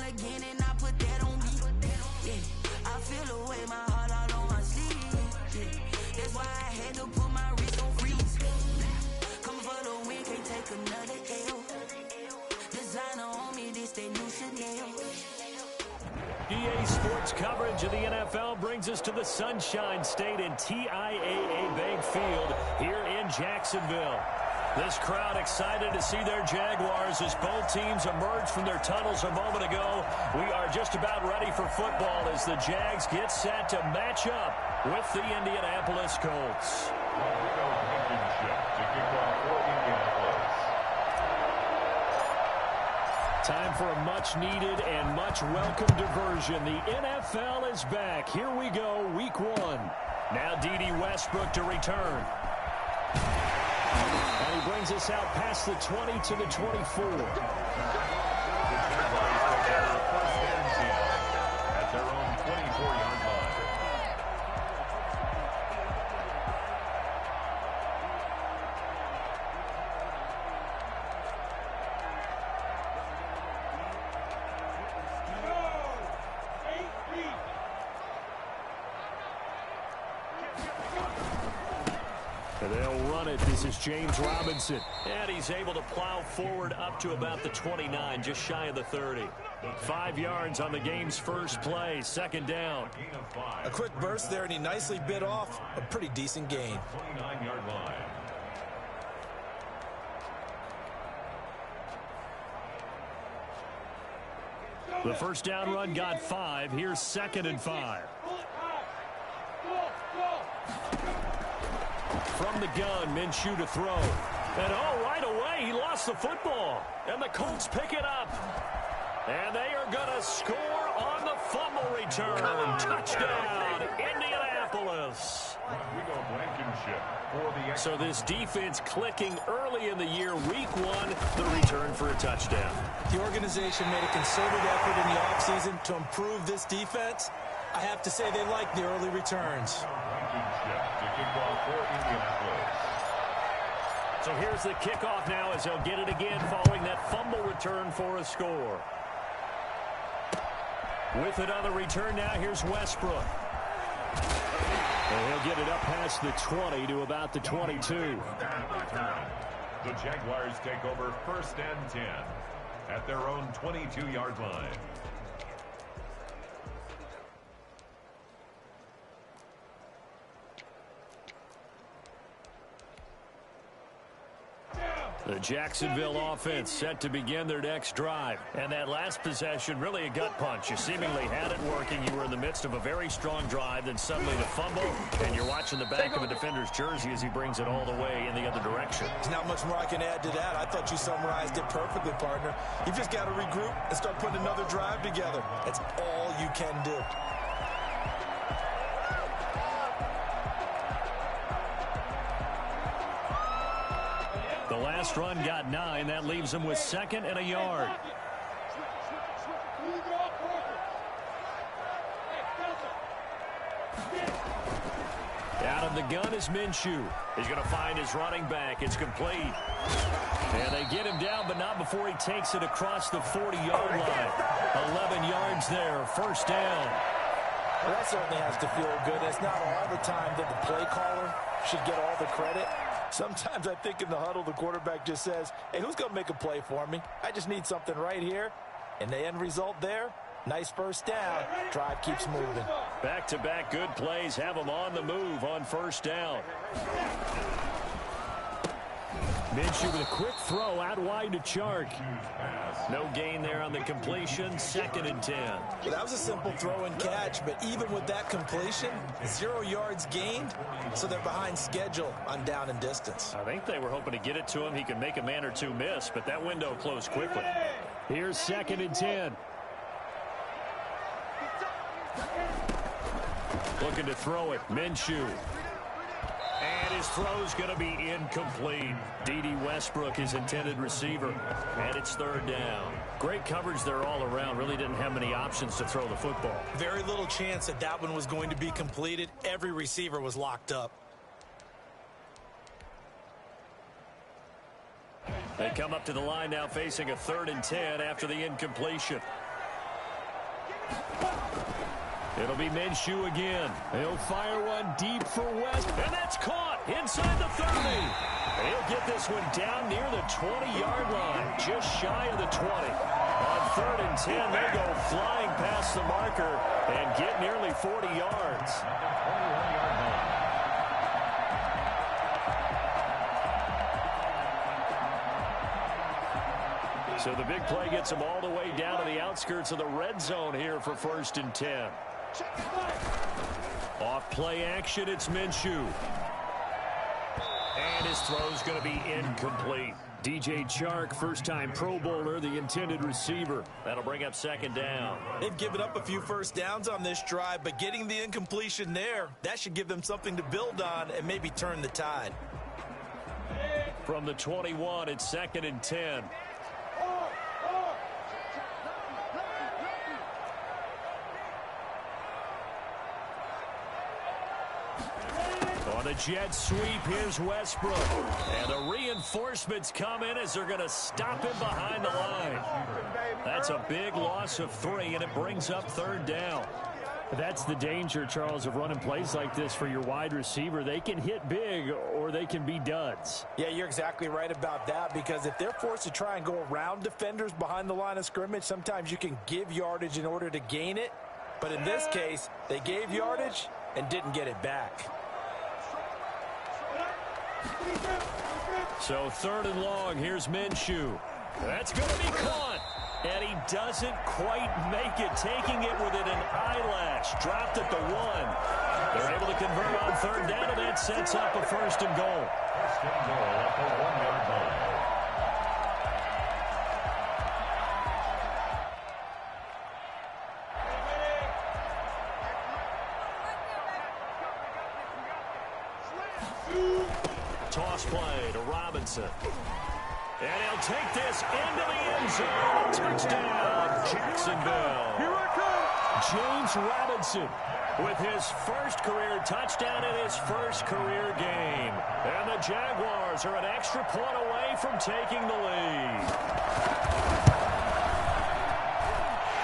again and I put that on me. Yeah, I feel the way, my heart all on my sleeve. Yeah, that's why I had to put my wrist on freeze. Come for the win, can't take another L. Designer on me, this they new Chanel. EA Sports coverage of the NFL brings us to the Sunshine State in TIAA Bank Field here in Jacksonville. This crowd excited to see their Jaguars as both teams emerged from their tunnels a moment ago. We are just about ready for football as the Jags get set to match up with the Indianapolis Colts. Time for a much-needed and much-welcome diversion. The NFL is back. Here we go, Week 1. Now D.D. Westbrook to return. And he brings us out past the 20 to the 24. At their own 24-yard line. They'll run it. This is James Robinson. And he's able to plow forward up to about the 29, just shy of the 30. 5 yards on the game's first play, second down. A quick burst there, and he nicely bit off a pretty decent gain. 29-yard line. The first down run got 5. Here's 2nd and 5. From the gun, Minshew to throw. And right away, he lost the football. And the Colts pick it up. And they are going to score on the fumble return. Touchdown, Indianapolis. So this defense clicking early in the year, Week 1, the return for a touchdown. The organization made a concerted effort in the offseason to improve this defense. I have to say they like the early returns. So here's the kickoff now as they'll get it again following that fumble return for a score. With it on the return now, here's Westbrook. And he'll get it up past the 20 to about the 22. The Jaguars take over 1st and 10 at their own 22-yard line. The Jacksonville offense set to begin their next drive. And that last possession, really a gut punch. You seemingly had it working. You were in the midst of a very strong drive, then suddenly the fumble, and you're watching the back of a defender's jersey as he brings it all the way in the other direction. There's not much more I can add to that. I thought you summarized it perfectly, partner. You've just got to regroup and start putting another drive together. That's all you can do. The last run got 9. That leaves them with 2nd and a yard. Out of the gun is Minshew. He's going to find his running back. It's complete. And they get him down, but not before he takes it across the 40-yard line. 11 yards there, first down. Well, that certainly has to feel good. It's not all the time that the play caller should get all the credit. Sometimes I think in the huddle, the quarterback just says, hey, who's going to make a play for me? I just need something right here. And the end result there, nice first down. Drive keeps moving. Back-to-back good plays have them on the move on first down. Minshew with a quick throw out wide to Chark. No gain there on the completion, 2nd and 10. Well, that was a simple throw and catch, but even with that completion, 0 yards gained, so they're behind schedule on down and distance. I think they were hoping to get it to him. He could make a man or two miss, but that window closed quickly. Here's 2nd and 10. Looking to throw it, Minshew. And his throw's going to be incomplete. D.D. Westbrook, his intended receiver. And it's 3rd down. Great coverage there all around. Really didn't have many options to throw the football. Very little chance that that one was going to be completed. Every receiver was locked up. They come up to the line now facing a 3rd and 10 after the incompletion. It'll be Minshew again. He'll fire one deep for West, and that's caught inside the 30. He'll get this one down near the 20-yard line, just shy of the 20. On 3rd and 10, they go flying past the marker and get nearly 40 yards. So the big play gets them all the way down to the outskirts of the red zone here for 1st and 10. Off play action, it's Minshew. And his throw's going to be incomplete. DJ Chark, first-time Pro Bowler, the intended receiver. That'll bring up 2nd down. They've given up a few first downs on this drive, but getting the incompletion there, that should give them something to build on and maybe turn the tide. From the 21, it's 2nd and 10. On the jet sweep, here's Westbrook. And the reinforcements come in as they're going to stop him behind the line. That's a big loss of 3, and it brings up 3rd down. That's the danger, Charles, of running plays like this for your wide receiver. They can hit big or they can be duds. Yeah, you're exactly right about that, because if they're forced to try and go around defenders behind the line of scrimmage, sometimes you can give yardage in order to gain it. But in this case, they gave yardage and didn't get it back. So 3rd and long, here's Minshew. That's going to be caught. And he doesn't quite make it, taking it within an eyelash. Dropped at the 1. They're able to convert on 3rd down, and that sets up a 1st and goal. 1st and goal at the 1-yard line. Toss play to Robinson. And he'll take this into the end zone. Touchdown, Jacksonville. Here I come. James Robinson with his first career touchdown in his first career game. And the Jaguars are an extra point away from taking the lead.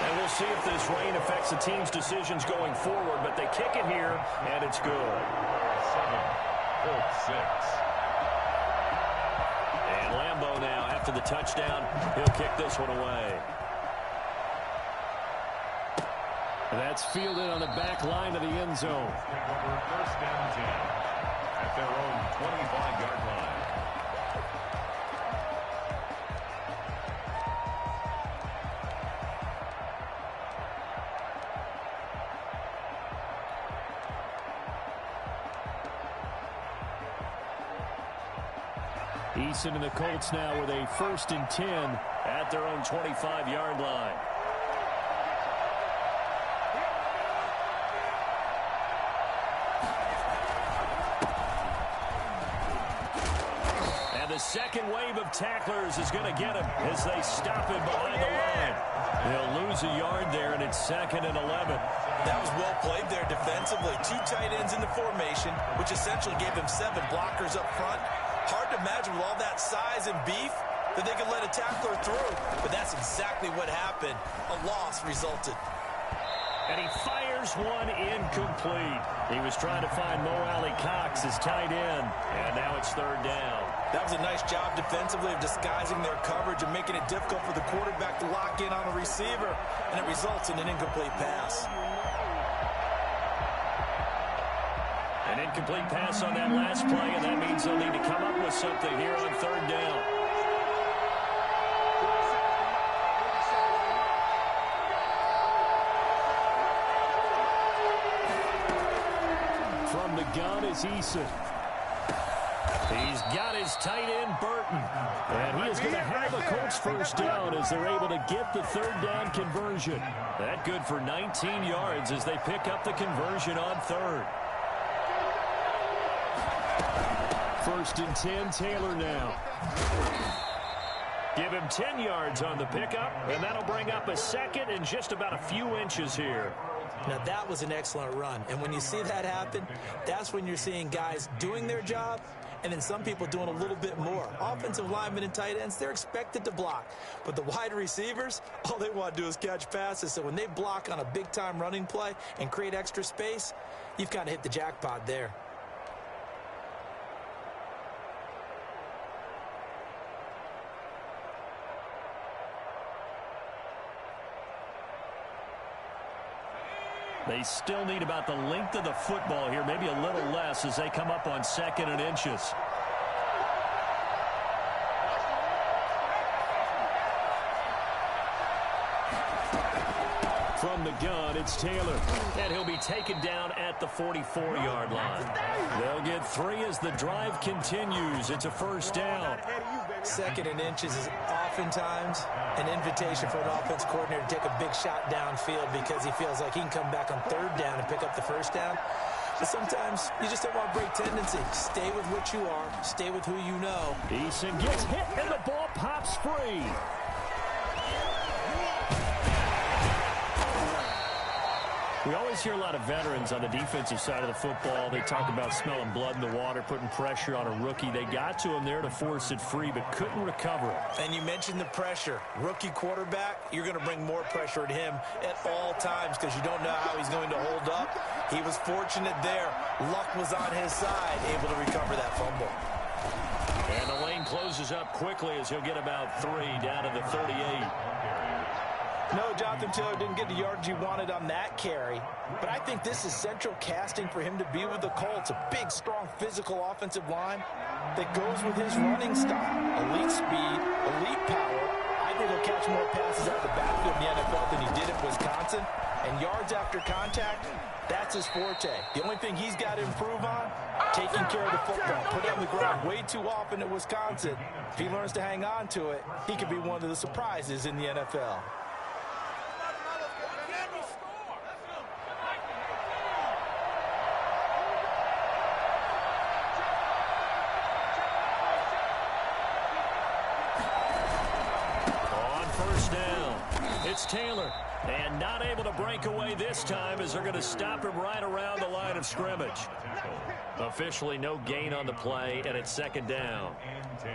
And we'll see if this rain affects the team's decisions going forward, but they kick it here, and it's good. 7, Colts 6. And Lambeau now, after the touchdown, he'll kick this one away. That's fielded on the back line of the end zone. Over 1st and 10 at their own 25-yard line. Eason and the Colts now with a 1st and 10 at their own 25-yard line. And the second wave of tacklers is going to get him as they stop him behind the line. They'll lose a yard there, and it's 2nd and 11. That was well played there defensively. 2 tight ends in the formation, which essentially gave them 7 blockers up front. Hard to imagine with all that size and beef that they could let a tackler through, but that's exactly what happened. A loss resulted. And he fires one incomplete. He was trying to find Mo Alley-Cox, his tight end, and now it's 3rd down. That was a nice job defensively of disguising their coverage and making it difficult for the quarterback to lock in on a receiver, and it results in an incomplete pass. An incomplete pass on that last play, and that means they'll need to come up with something here on 3rd down. From the gun is Eason. He's got his tight end, Burton. And he is going to have the Colts 1st down as they're able to get the 3rd down conversion. That good for 19 yards as they pick up the conversion on 3rd. 1st and 10, Taylor now. Give him 10 yards on the pickup, and that'll bring up a 2nd and just about a few inches here. Now, that was an excellent run, and when you see that happen, that's when you're seeing guys doing their job and then some people doing a little bit more. Offensive linemen and tight ends, they're expected to block. But the wide receivers, all they want to do is catch passes. So when they block on a big-time running play and create extra space, you've kind of hit the jackpot there. They still need about the length of the football here, maybe a little less as they come up on 2nd and inches. From the gun, it's Taylor. And he'll be taken down at the 44-yard line. They'll get 3 as the drive continues. It's a first down. 2nd and inches is oftentimes an invitation for an offense coordinator to take a big shot downfield because he feels like he can come back on 3rd down and pick up the first down. But sometimes you just don't want to break tendency. Stay with what you are. Stay with who you know. Eason gets hit and the ball pops free. We always hear a lot of veterans on the defensive side of the football. They talk about smelling blood in the water, putting pressure on a rookie. They got to him there to force it free, but couldn't recover it. And you mentioned the pressure. Rookie quarterback, you're going to bring more pressure at him at all times because you don't know how he's going to hold up. He was fortunate there. Luck was on his side, able to recover that fumble. And the lane closes up quickly as he'll get about 3 down to the 38. No, Jonathan Taylor didn't get the yardage he wanted on that carry. But I think this is central casting for him to be with the Colts. A big, strong, physical offensive line that goes with his running style. Elite speed, elite power. I think he'll catch more passes out of the backfield in the NFL than he did at Wisconsin. And yards after contact, that's his forte. The only thing he's got to improve on, taking care of the football. Put it on the ground way too often at Wisconsin. If he learns to hang on to it, he could be one of the surprises in the NFL. It's Taylor, and not able to break away this time as they're going to stop him right around the line of scrimmage. Officially no gain on the play, and it's 2nd down. And 10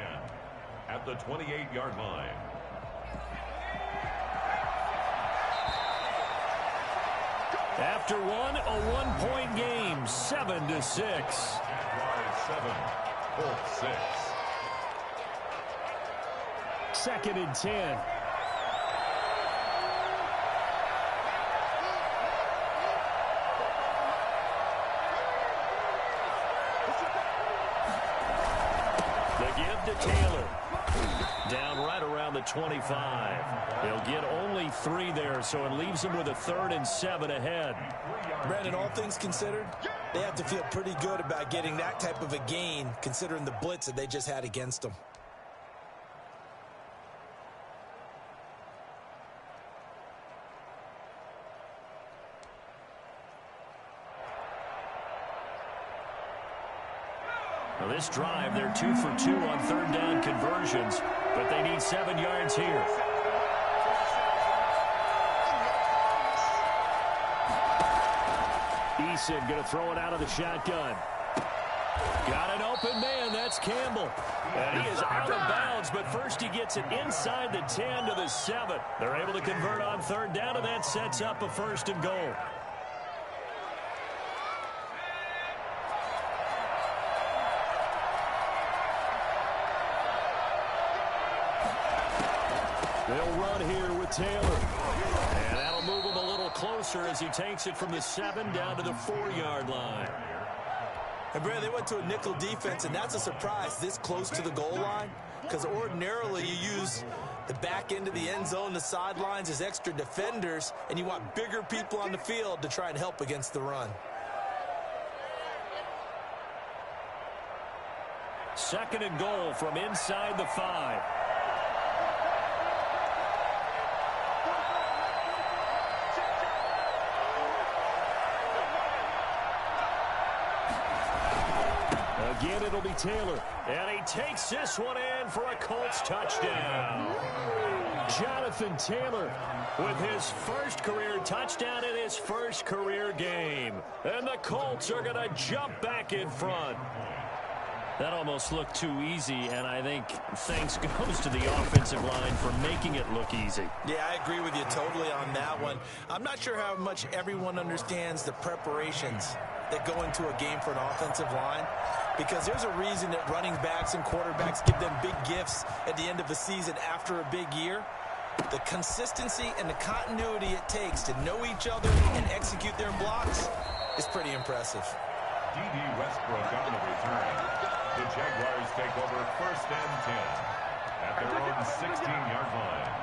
at the 28-yard line. After a one-point game, 7-6. Jaguars 7, Colts 6. 2nd and 10. To Taylor. Down right around the 25. He'll get only 3 there, so it leaves him with a 3rd and 7 ahead. Brandon, all things considered, they have to feel pretty good about getting that type of a gain, considering the blitz that they just had against them. Well, this drive, they're 2 for 2 on 3rd down conversions, but they need 7 yards here. Eason going to throw it out of the shotgun. Got an open man. That's Campbell. And he is out of bounds, but first he gets it inside the 10 to the 7. They're able to convert on 3rd down, and that sets up a 1st and goal. They'll run here with Taylor. And that'll move him a little closer as he takes it from the 7 down to the 4-yard line. And Brad, they went to a nickel defense, and that's a surprise this close to the goal line, because ordinarily you use the back end of the end zone, the sidelines as extra defenders, and you want bigger people on the field to try and help against the run. 2nd and goal from inside the 5. Again, it'll be Taylor. And he takes this one in for a Colts touchdown. Jonathan Taylor with his first career touchdown in his first career game. And the Colts are going to jump back in front. That almost looked too easy, and I think thanks goes to the offensive line for making it look easy. Yeah, I agree with you totally on that one. I'm not sure how much everyone understands the preparations that go into a game for an offensive line, because there's a reason that running backs and quarterbacks give them big gifts at the end of the season after a big year. The consistency and the continuity it takes to know each other and execute their blocks is pretty impressive. D.D. Westbrook on the return. The Jaguars take over 1st and 10 at their own 16-yard line.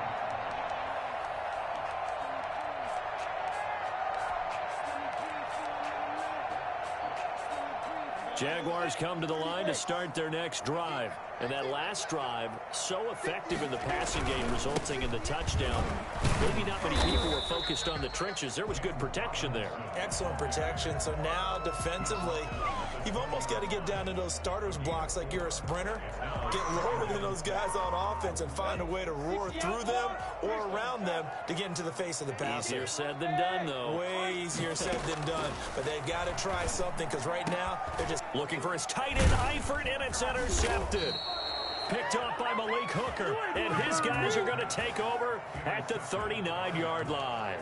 Jaguars come to the line to start their next drive. And that last drive, so effective in the passing game, resulting in the touchdown. Maybe not many people were focused on the trenches. There was good protection there. Excellent protection. So now, defensively, you've almost got to get down to those starters blocks like you're a sprinter. Get lower than those guys on offense and find a way to roar through them or around them to get into the face of the passer. Easier said than done, though. Way easier said than done. But they've got to try something, because right now, they're just looking for his tight end, Eifert, and it's intercepted. Picked off by Malik Hooker, and his guys are going to take over at the 39-yard line.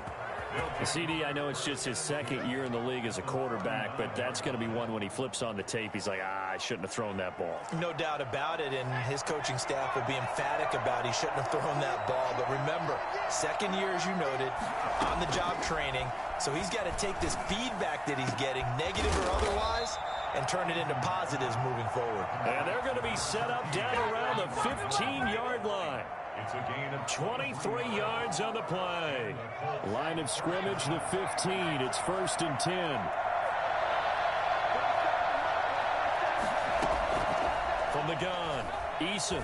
CD, I know it's just his second year in the league as a quarterback, but that's going to be one when he flips on the tape. He's like, I shouldn't have thrown that ball. No doubt about it, and his coaching staff will be emphatic about he shouldn't have thrown that ball. But remember, second year, as you noted, on-the-job training, so he's got to take this feedback that he's getting, negative or otherwise, and turn it into positives moving forward. And they're going to be set up down around the 15-yard line. It's a gain of 23 yards on the play. Line of scrimmage, the 15. It's 1st and 10. From the gun, Eason.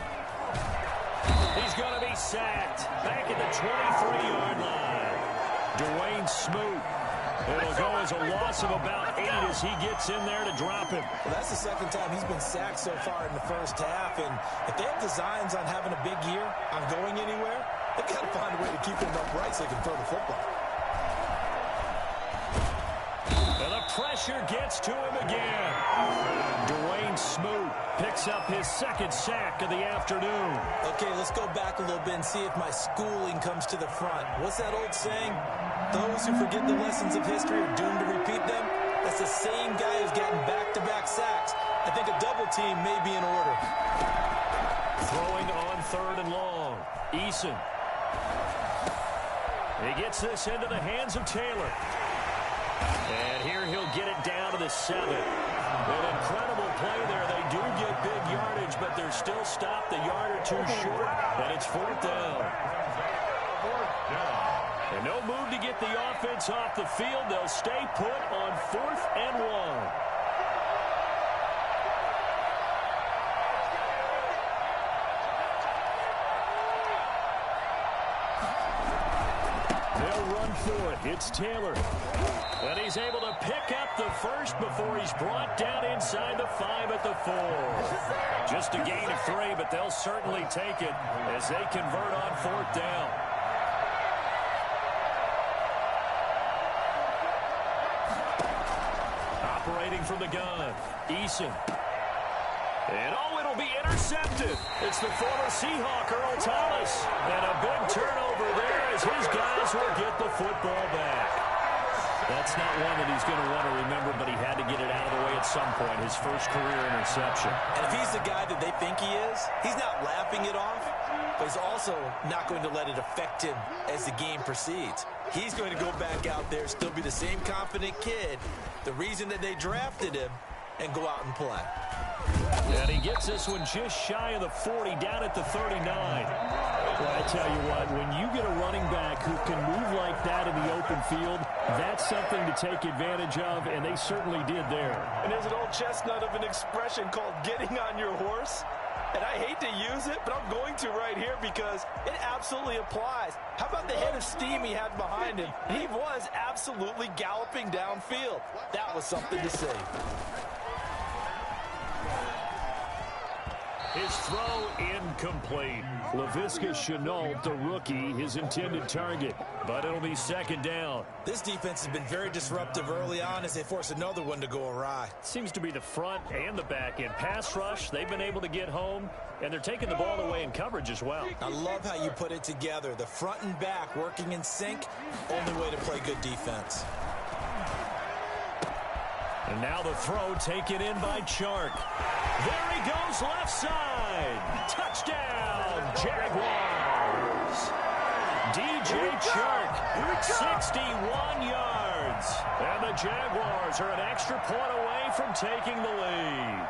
He's going to be sacked. Back at the 23-yard line. Dwayne Smoot. It'll go as a loss of about 8 as he gets in there to drop him. Well, that's the second time he's been sacked so far in the first half. And if they have designs on having a big year, on going anywhere, they've got to find a way to keep him upright so they can throw the football. And the pressure gets to him again. Dwayne Smoot picks up his second sack of the afternoon. Okay, let's go back a little bit and see if my schooling comes to the front. What's that old saying? Those who forget the lessons of history are doomed to repeat them. That's the same guy who's getting back-to-back sacks. I think a double team may be in order. Throwing on 3rd and long. Eason. He gets this into the hands of Taylor. And here he'll get it down to the 7. An incredible play there. They do get big yardage, but they're still stopped a yard or two short, and it's 4th down. And no move to get the offense off the field. They'll stay put on 4th and 1. They'll run for it. It's Taylor. And he's able to pick up the first before he's brought down inside the 5 at the 4. Just a gain of 3, but they'll certainly take it as they convert on 4th down. Operating from the gun, Eason. And it'll be intercepted. It's the former Seahawk, Earl Thomas. And a big turnover there as his guys will get the football back. That's not one that he's going to want to remember, but he had to get it out of the way at some point, his first career interception. And if he's the guy that they think he is, he's not laughing it off, but he's also not going to let it affect him as the game proceeds. He's going to go back out there, still be the same confident kid, the reason that they drafted him, and go out and play. And he gets this one just shy of the 40, down at the 39. Well, I tell you what, when you get a running back who can move like that in the open field, that's something to take advantage of, and they certainly did there. And there's an old chestnut of an expression called getting on your horse. And I hate to use it, but I'm going to right here because it absolutely applies. How about the head of steam he had behind him? He was absolutely galloping downfield. That was something to see. His throw incomplete. Laviska Shenault, the rookie, his intended target. But it'll be second down. This defense has been very disruptive early on as they force another one to go awry. Seems to be the front and the back end. Pass rush, they've been able to get home, and they're taking the ball away in coverage as well. I love how you put it together. The front and back working in sync, only way to play good defense. And now the throw taken in by Chark. There he goes, left side. Touchdown, Jaguars. DJ Chark, 61 yards. And the Jaguars are an extra point away from taking the lead.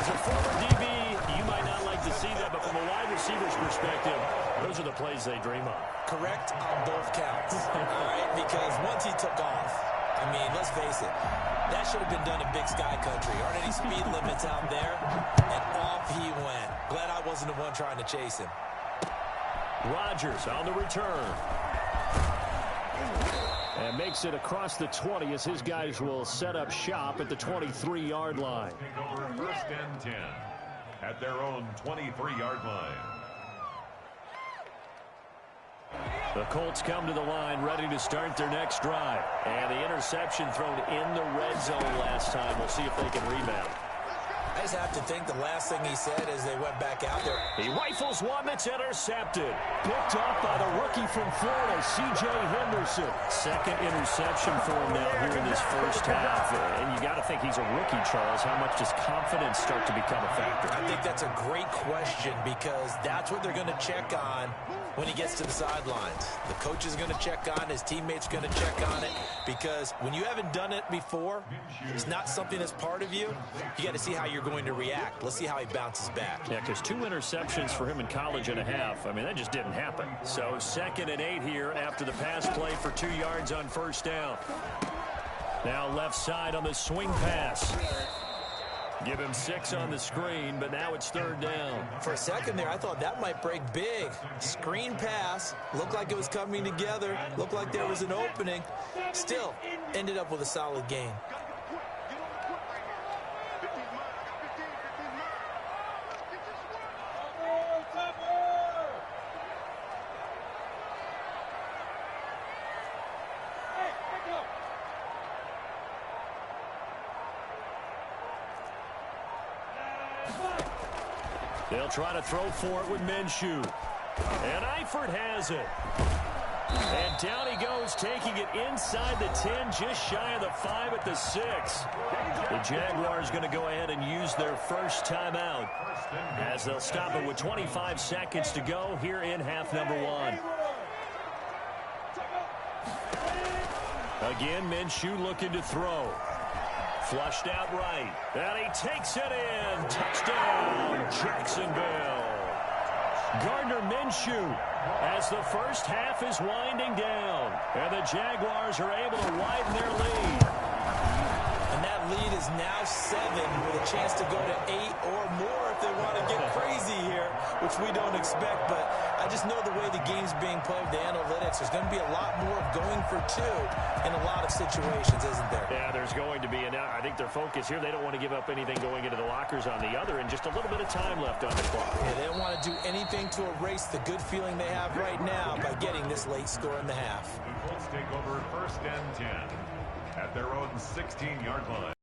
As a former DB, you might not like to see that, but from a wide receiver's perspective, those are the plays they dream of. Correct on both counts. All right, because once he took off, I mean, let's face it, that should have been done in Big Sky Country. Aren't any speed limits out there? And off he went. Glad I wasn't the one trying to chase him. Rodgers on the return. And makes it across the 20 as his guys will set up shop at the 23-yard line. Take over first and 10 at their own 23-yard line. The Colts come to the line ready to start their next drive. And the interception thrown in the red zone last time. We'll see if they can rebound. I just have to think the last thing he said as they went back out there. He rifles one that's intercepted. Picked off by the rookie from Florida, C.J. Henderson. Second interception for him now here in this first half. And you got to think he's a rookie, Charles. How much does confidence start to become a factor? I think that's a great question because that's what they're going to check on when he gets to the sidelines. The coach is going to check on it. His teammates are going to check on it because when you haven't done it before, it's not something that's part of you. You got to see how you're going to react. Let's see how he bounces back. Yeah, because 2 interceptions for him in college and a half. I mean, that just didn't happen. So 2nd and 8 here after the pass play for 2 yards on first down. Now left side on the swing pass. Give him 6 on the screen, but now it's 3rd down. For a second there, I thought that might break big. Screen pass. Looked like it was coming together. Looked like there was an opening. Still, ended up with a solid gain. They'll try to throw for it with Minshew. And Eifert has it. And down he goes, taking it inside the 10, just shy of the 5 at the 6. The Jaguars going to go ahead and use their first timeout as they'll stop it with 25 seconds to go here in half number 1. Again, Minshew looking to throw. Flushed out right. And he takes it in. Touchdown, Jacksonville. Gardner Minshew as the first half is winding down. And the Jaguars are able to widen their lead. And that lead is now 7 with a chance to go to 8 or more if they want to get crazy here, which we don't expect. But I just know the way the game's being played with the analytics, there's going to be a lot more of going for 2 in a lot of situations, isn't there? Yeah, there's going to be. And I think their focus here, they don't want to give up anything going into the lockers on the other, and just a little bit of time left on the clock. Yeah, they don't want to do anything to erase the good feeling they have right now by getting this late score in the half. The Colts take over first and 10 at their own 16-yard line.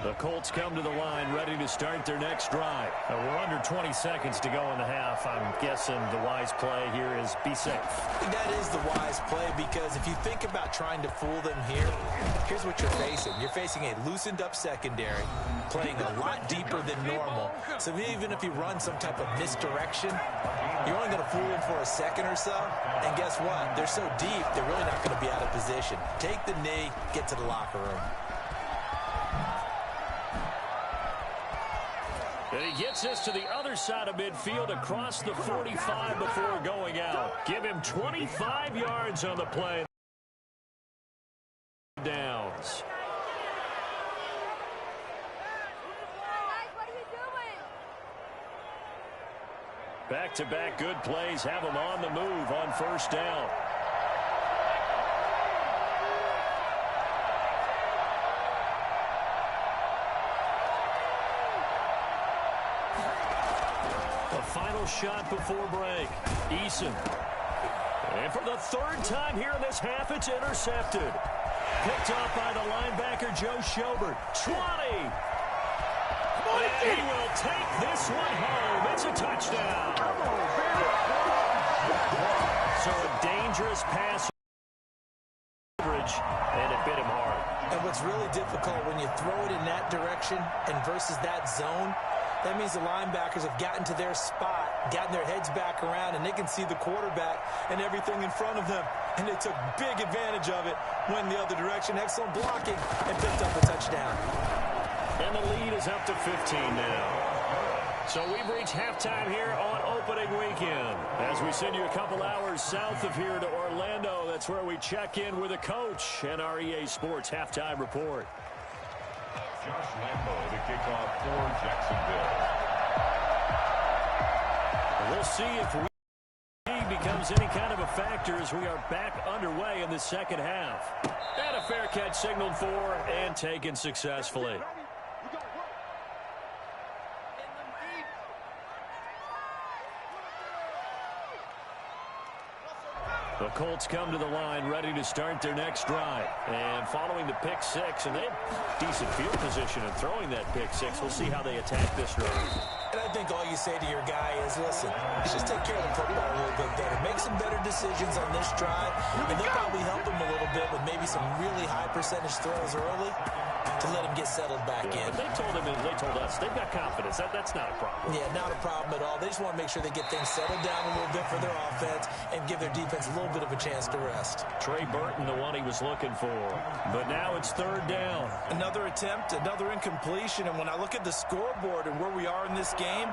The Colts come to the line ready to start their next drive. We're under 20 seconds to go in the half. I'm guessing the wise play here is be safe. I think that is the wise play because if you think about trying to fool them here, here's what you're facing. You're facing a loosened up secondary, playing a lot deeper than normal. So even if you run some type of misdirection, you're only going to fool them for a second or so. And guess what? They're so deep, they're really not going to be out of position. Take the knee, get to the locker room. And he gets us to the other side of midfield across the 45 before going out. Give him 25 yards on the play. Downs. Back-to-back good plays have him on the move on first down. The final shot before break. Eason. And for the third time here in this half, it's intercepted. Picked off by the linebacker, Joe Schobert. 20. And he will take this one home. It's a touchdown. So a dangerous pass coverage, and it bit him hard. And what's really difficult when you throw it in that direction and versus that zone, that means the linebackers have gotten to their spot, gotten their heads back around, and they can see the quarterback and everything in front of them. And they took big advantage of it, went the other direction, excellent blocking, and picked up a touchdown. And the lead is up to 15 now. So we've reached halftime here on opening weekend. As we send you a couple hours south of here to Orlando, that's where we check in with a coach and our EA Sports halftime report. Josh Lambo to kick off for Jacksonville. We'll see if he becomes any kind of a factor as we are back underway in the second half. And a fair catch signaled for and taken successfully. The Colts come to the line ready to start their next drive. And following the pick six, and they have decent field position in throwing that pick six. We'll see how they attack this drive. And I think all you say to your guy is, listen, let's just take care of the football a little bit better. Make some better decisions on this drive, and they'll probably help him a little bit with maybe some really high percentage throws early to let him get settled back in. But they told us, they've got confidence. That's not a problem. Yeah, not a problem at all. They just want to make sure they get things settled down a little bit for their offense and give their defense a little bit of a chance to rest. Trey Burton, the one he was looking for. But now it's third down. Another attempt, another incompletion. And when I look at the scoreboard and where we are in this game,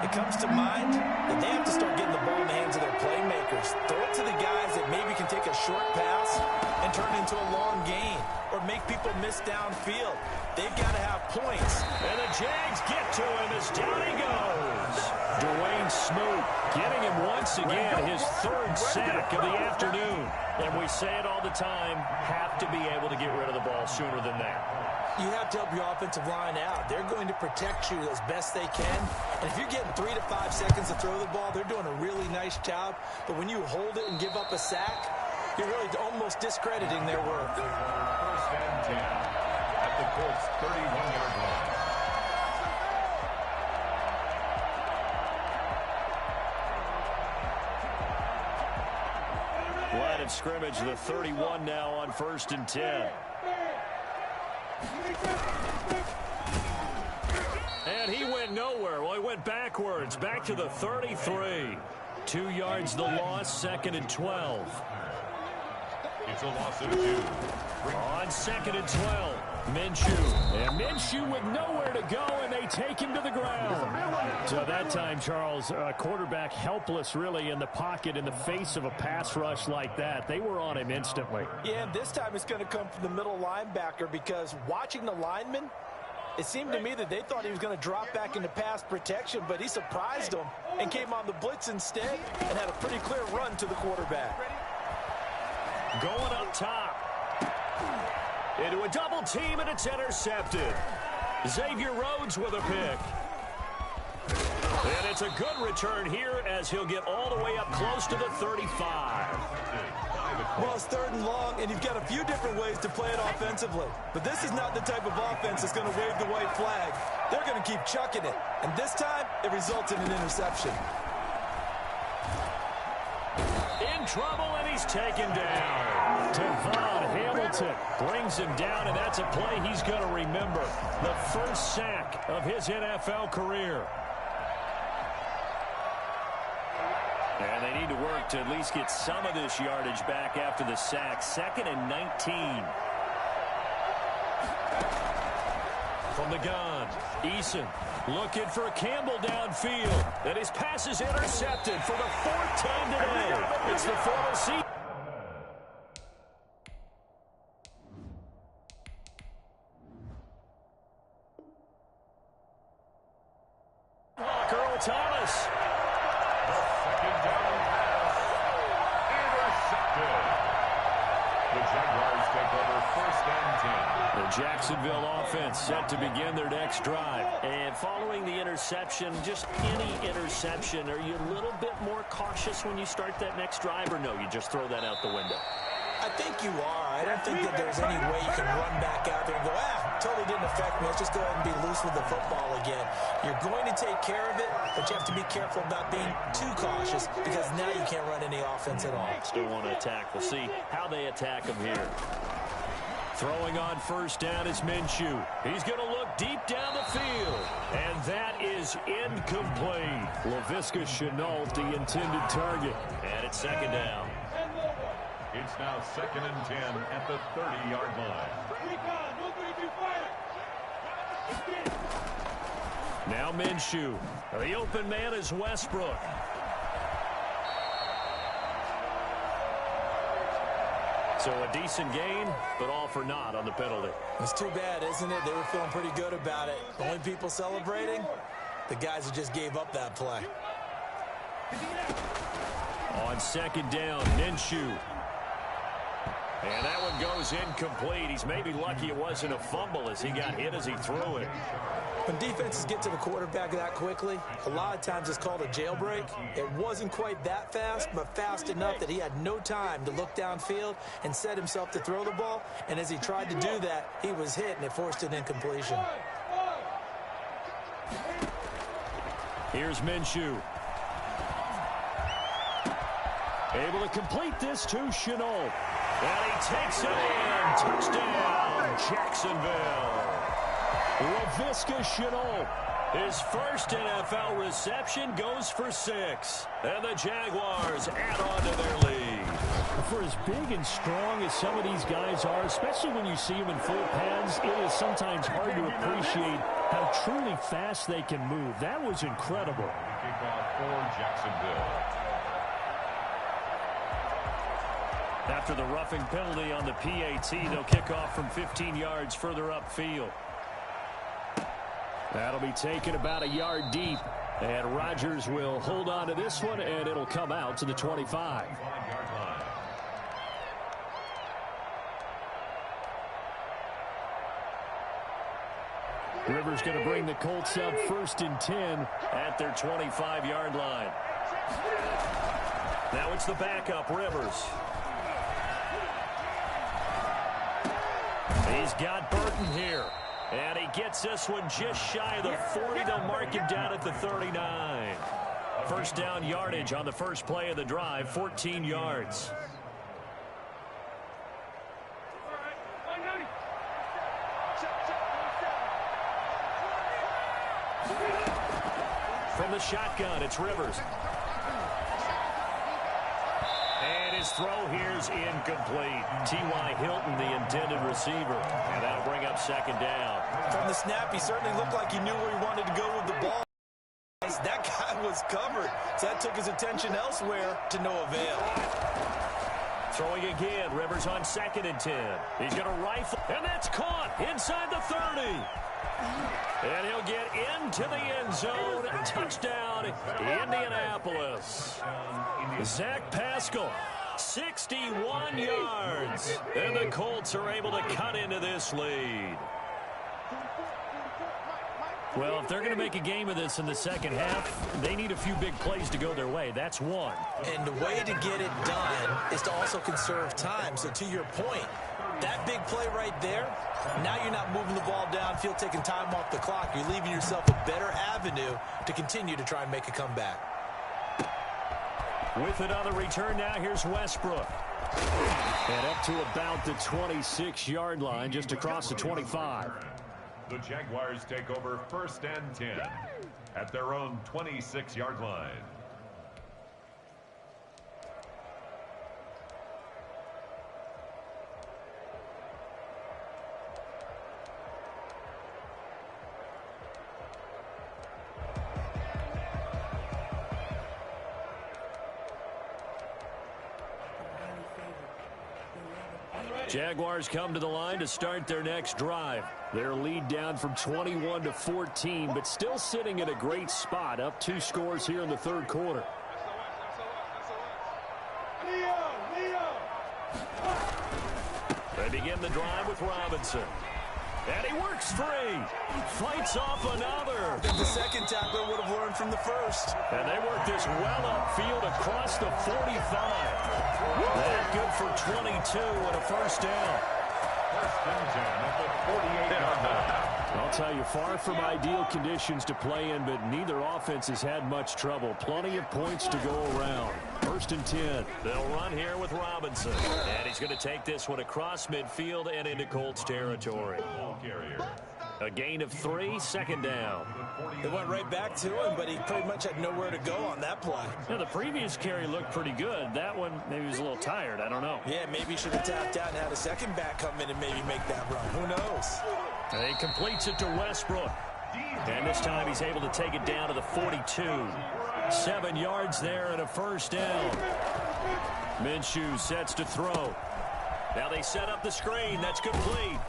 it comes to mind that they have to start getting the ball in the hands of their playmakers. Throw it to the guys that maybe can take a short pass and turn it into a long gain or make people miss downfield. They've got to have points. And the Jags get to him as down he goes. Dwayne Smoot getting him once again, his third sack of the afternoon. And we say it all the time, have to be able to get rid of the ball sooner than that. You have to help your offensive line out. They're going to protect you as best they can. And if you're getting 3 to 5 seconds to throw the ball, they're doing a really nice job. But when you hold it and give up a sack, you're really almost discrediting their work. First and 10 at the Colts 31-yard line. Line of scrimmage, the 31 now on 1st and 10. And he went nowhere. Well, he went backwards, back to the 33. 2 yards the loss, 2nd and 12. It's a loss of 2. On 2nd and 12, Minshew. And Minshew with nowhere to go, and they take him to the ground. So that time, Charles, quarterback helpless really in the pocket in the face of a pass rush like that. They were on him instantly. Yeah, and this time it's going to come from the middle linebacker because watching the lineman, it seemed to me that they thought he was going to drop back into pass protection, but he surprised them and came on the blitz instead and had a pretty clear run to the quarterback. Going up top. Into a double team, and it's intercepted. Xavier Rhodes with a pick. And it's a good return here as he'll get all the way up close to the 35. Well, it's 3rd and long, and you've got a few different ways to play it offensively. But this is not the type of offense that's going to wave the white flag. They're going to keep chucking it. And this time, it results in an interception. In trouble, and he's taken down. Devon Hamilton brings him down, and that's a play he's going to remember. The first sack of his NFL career. And they need to work to at least get some of this yardage back after the sack. 2nd and 19. From the gun, Eason looking for Campbell downfield. And his pass is intercepted for the 4th time today. It's the former season. Earl Thomas. The second down pass. Intercepted. The Jaguars take over 1st and 10. The Jacksonville offense set to begin their next drive. And following the interception, just any interception, are you a little bit more cautious when you start that next drive, or no, you just throw that out the window? I think you are. I don't think that there's any way you can run back out there and go, totally didn't affect me. Let's just go ahead and be loose with the football again. You're going to take care of it, but you have to be careful about being too cautious because now you can't run any offense at all. Still want to attack. We'll see how they attack him here. Throwing on first down is Minshew. He's going to look deep down the field. And that is incomplete. Laviska Shenault, the intended target. And it's second down. It's now 2nd and 10 at the 30-yard line. Now Minshew. The open man is Westbrook. So a decent gain, but all for naught on the penalty. It's too bad, isn't it? They were feeling pretty good about it. The only people celebrating, the guys who just gave up that play. On second down, Minshew. And that one goes incomplete. He's maybe lucky it wasn't a fumble as he got hit as he threw it. When defenses get to the quarterback that quickly, a lot of times it's called a jailbreak. It wasn't quite that fast, but fast enough that he had no time to look downfield and set himself to throw the ball. And as he tried to do that, he was hit, and it forced an incompletion. Here's Minshew. Able to complete this to Shenault. And he takes it in. Touchdown, Jacksonville. Laviska Shenault. His first NFL reception goes for 6. And the Jaguars add on to their lead. For as big and strong as some of these guys are, especially when you see them in full pads, it is sometimes hard to appreciate how truly fast they can move. That was incredible. Kickoff for Jacksonville. After the roughing penalty on the PAT, they'll kick off from 15 yards further upfield. That'll be taken about a yard deep. And Rodgers will hold on to this one, and it'll come out to the 25. Rivers going to bring the Colts up 1st and 10 at their 25-yard line. Now it's the backup, Rivers. He's got Burton here. And he gets this one just shy of the 40. They'll mark him down at the 39. First down yardage on the first play of the drive, 14 yards. From the shotgun, it's Rivers. And his throw here's incomplete. T.Y. Hilton, the intended receiver. And that'll bring up second down. From the snap, he certainly looked like he knew where he wanted to go with the ball. That guy was covered, so that took his attention elsewhere to no avail. Throwing again, Rivers on 2nd and 10. He's going to rifle, and that's caught inside the 30. And he'll get into the end zone. Touchdown, Indianapolis. Zach Pascal, 61 yards. And the Colts are able to cut into this lead. Well, if they're going to make a game of this in the second half, they need a few big plays to go their way. That's one. And the way to get it done is to also conserve time. So to your point, that big play right there, now you're not moving the ball downfield, taking time off the clock. You're leaving yourself a better avenue to continue to try and make a comeback. With it on the return now, here's Westbrook. And up to about the 26-yard line, just across the 25. The Jaguars take over 1st and 10 at their own 26-yard line. Jaguars come to the line to start their next drive. Their lead down from 21 to 14, but still sitting at a great spot, up 2 scores here in the third quarter. They begin the drive with Robinson. And he works free. Fights off another. I think the second tackler would have learned from the first. And they work this well upfield across the 45. That good for 22 and a first down. First and 10 at the 48-yard line. I'll tell you, far from ideal conditions to play in, but neither offense has had much trouble. Plenty of points to go around. First and 10. They'll run here with Robinson. And he's going to take this one across midfield and into Colts territory. A gain of 3, second down. They went right back to him, but he pretty much had nowhere to go on that play. Yeah, the previous carry looked pretty good. That one, maybe he was a little tired. I don't know. Yeah, maybe he should have tapped out and had a second back come in and maybe make that run. Who knows? And he completes it to Westbrook. And this time he's able to take it down to the 42. 7 yards there and a first down. Minshew sets to throw. Now they set up the screen. That's complete.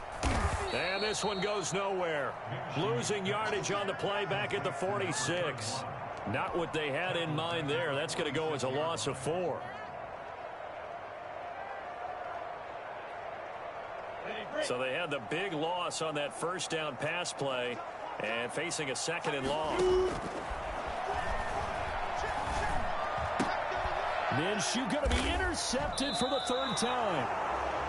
And this one goes nowhere. Losing yardage on the play back at the 46. Not what they had in mind there. That's going to go as a loss of 4. So they had the big loss on that first down pass play and facing a second and long. Minshew going to be intercepted for the 3rd time.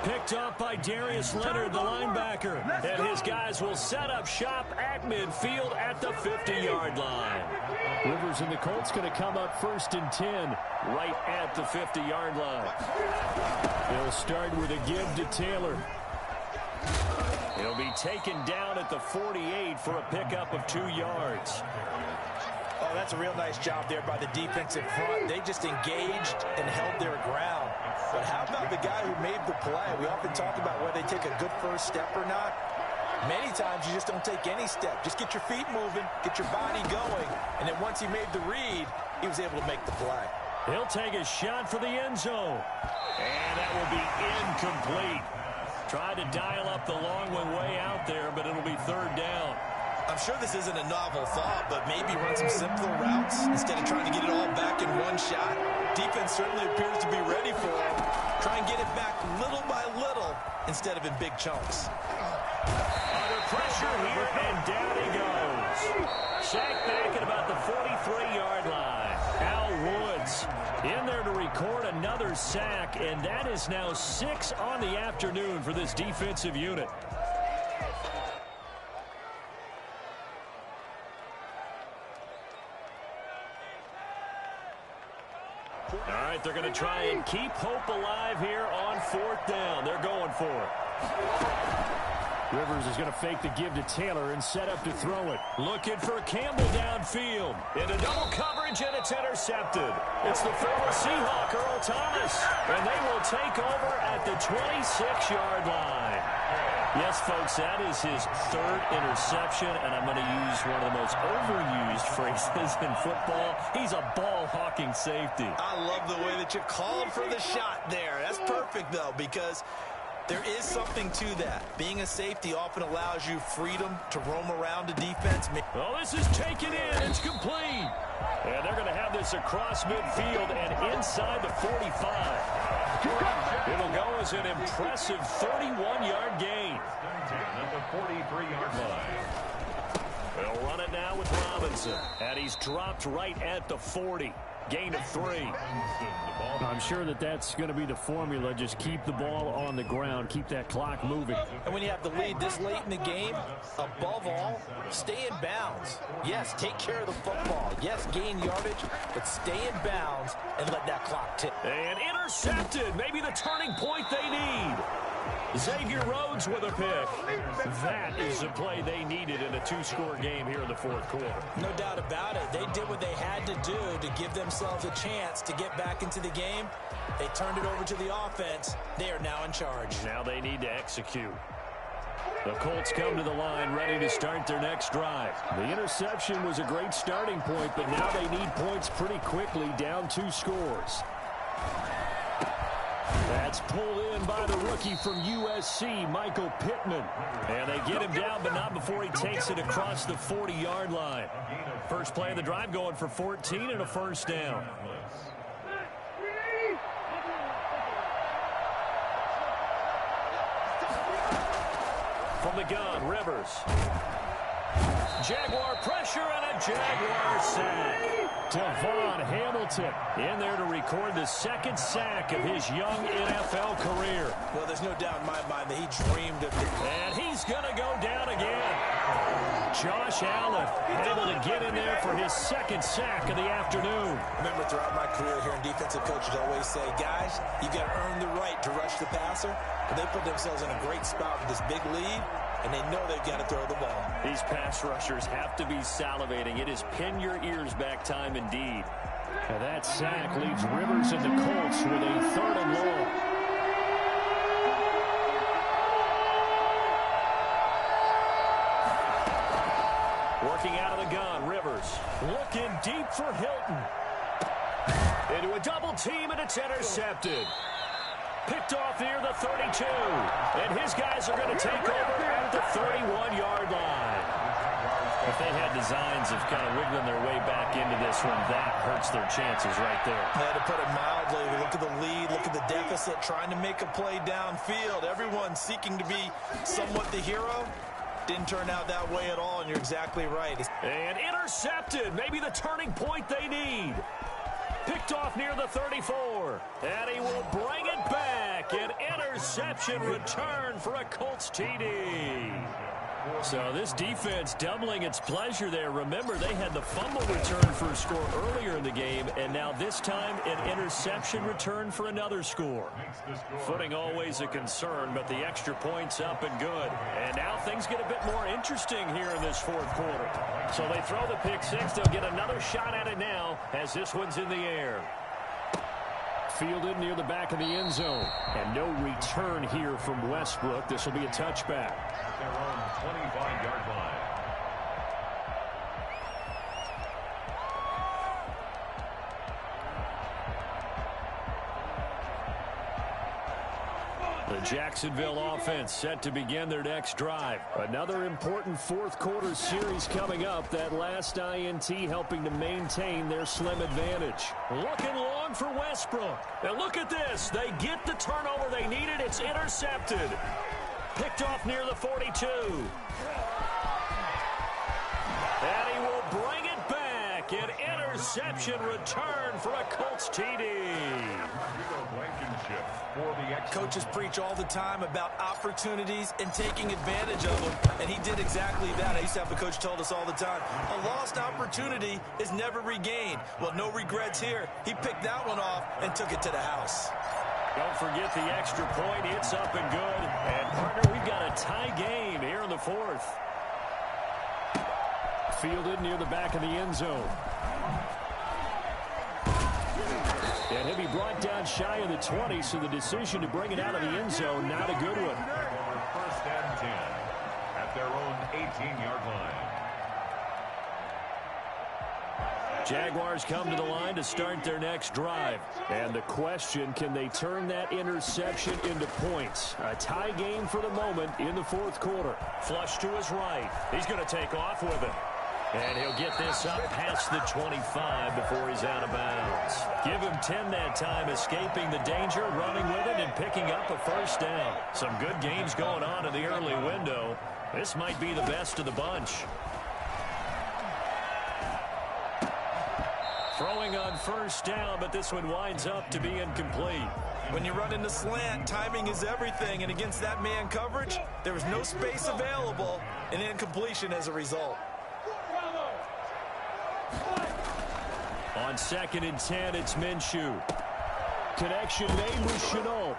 Picked up by Darius Leonard, the linebacker. And his guys will set up shop at midfield at the 50-yard line. Rivers and the Colts going to come up first and 10. Right at the 50-yard line. They'll start with a give to Taylor. He'll be taken down at the 48 for a pickup of 2 yards. Oh, that's a real nice job there by the defensive front. They just engaged and held their ground. But how about the guy who made the play? We often talk about whether they take a good first step or not. Many times you just don't take any step. Just get your feet moving, get your body going. And then once he made the read, he was able to make the play. He'll take a shot for the end zone. And that will be incomplete. Tried to dial up the long one way out there, but it'll be 3rd down. I'm sure this isn't a novel thought, but maybe run some simpler routes instead of trying to get it all back in one shot. Defense certainly appears to be ready for it. Try and get it back little by little instead of in big chunks. Under pressure here, and down he goes. Sacked back at about the 43-yard line. Al Woods in there to record another sack, and that is now 6 on the afternoon for this defensive unit. All right, they're going to try and keep hope alive here on 4th down. They're going for it. Rivers is going to fake the give to Taylor and set up to throw it. Looking for Campbell downfield. Into double coverage, and it's intercepted. It's the former Seahawk, Earl Thomas. And they will take over at the 26-yard line. Yes, folks, that is his 3rd interception, and I'm going to use one of the most overused phrases in football. He's a ball-hawking safety. I love the way that you called for the shot there. That's perfect, though, because there is something to that. Being a safety often allows you freedom to roam around a defense. Oh, this is taken in. It's complete. And they're going to have this across midfield and inside the 45. It'll go as an impressive 31-yard gain. At the 43-yard line. They'll run it now with Robinson. And he's dropped right at the 40. Gain of 3. I'm sure that that's going to be the formula. Just keep the ball on the ground. Keep that clock moving. And when you have the lead this late in the game, above all, stay in bounds. Yes, take care of the football. Yes, gain yardage, but stay in bounds and let that clock tick. And intercepted. Maybe the turning point they need. Xavier Rhodes with a pick. That is the play they needed in a 2-score game here in the 4th quarter. No doubt about it. They did what they had to do to give themselves a chance to get back into the game. They turned it over to the offense. They are now in charge. Now they need to execute. The Colts come to the line ready to start their next drive. The interception was a great starting point, but now they need points pretty quickly, down 2 scores. That's pulled in by the rookie from USC, Michael Pittman. And they get him down, but not before he takes it across the 40-yard line. First play of the drive going for 14 and a first down. From the gun, Rivers. Jaguar pressure and a Jaguar sack. Devon Hamilton in there to record the second sack of his young NFL career. Well, there's no doubt in my mind that he dreamed of it. And he's going to go down again. Josh Allen able to get in there for his second sack of the afternoon. Remember, throughout my career here, defensive coaches always say, guys, you got to earn the right to rush the passer. And they put themselves in a great spot with this big lead, and they know they've got to throw the ball. These pass rushers have to be salivating. It is pin your ears back time indeed. And that sack leaves Rivers and the Colts with a 3rd and long. Working out of the gun, Rivers. Looking deep for Hilton. Into a double team, and it's intercepted. Picked off near the 32. And his guys are going to take over at the 31-yard line. If they had designs of kind of wiggling their way back into this one, that hurts their chances right there. Yeah, to put it mildly, look at the lead, look at the deficit, trying to make a play downfield. Everyone seeking to be somewhat the hero. Didn't turn out that way at all, and you're exactly right. And intercepted. Maybe the turning point they need. Picked off near the 34. And he will bring it back. An interception return for a Colts TD. So this defense doubling its pleasure there. Remember, they had the fumble return for a score earlier in the game, and now this time an interception return for another score. Footing always a concern, but the extra point's up and good. And now things get a bit more interesting here in this 4th quarter. So they throw the pick six. They'll get another shot at it now as this one's in the air. Fielded near the back of the end zone. And no return here from Westbrook. This will be a touchback. Their own 25-yard line. The Jacksonville offense set to begin their next drive. Another important 4th quarter series coming up. That last INT helping to maintain their slim advantage. Looking long for Westbrook. Now look at this. They get the turnover they needed. It's intercepted. Picked off near the 42. And he will bring it back. An interception return for a Colts TD. Coaches preach all the time about opportunities and taking advantage of them, and he did exactly that. I used to have a coach told us all the time, a lost opportunity is never regained. Well, no regrets here. He picked that one off and took it to the house. Don't forget the extra point. It's up and good. And, partner, we've got a tie game here in the 4th. Fielded near the back of the end zone. And he'll be brought down shy of the 20, so the decision to bring it out of the end zone, not a good one. 1st and 10 at their own 18-yard line. Jaguars come to the line to start their next drive. And the question, can they turn that interception into points? A tie game for the moment in the 4th quarter. Flush to his right. He's going to take off with it. And he'll get this up past the 25 before he's out of bounds. Give him 10 that time, escaping the danger, running with it, and picking up a 1st down. Some good games going on in the early window. This might be the best of the bunch. Throwing on 1st down, but this one winds up to be incomplete. When you run into slant, timing is everything, and against that man coverage, there was no space available, and incompletion as a result. On 2nd and 10, it's Minshew. Connection made with Chenault.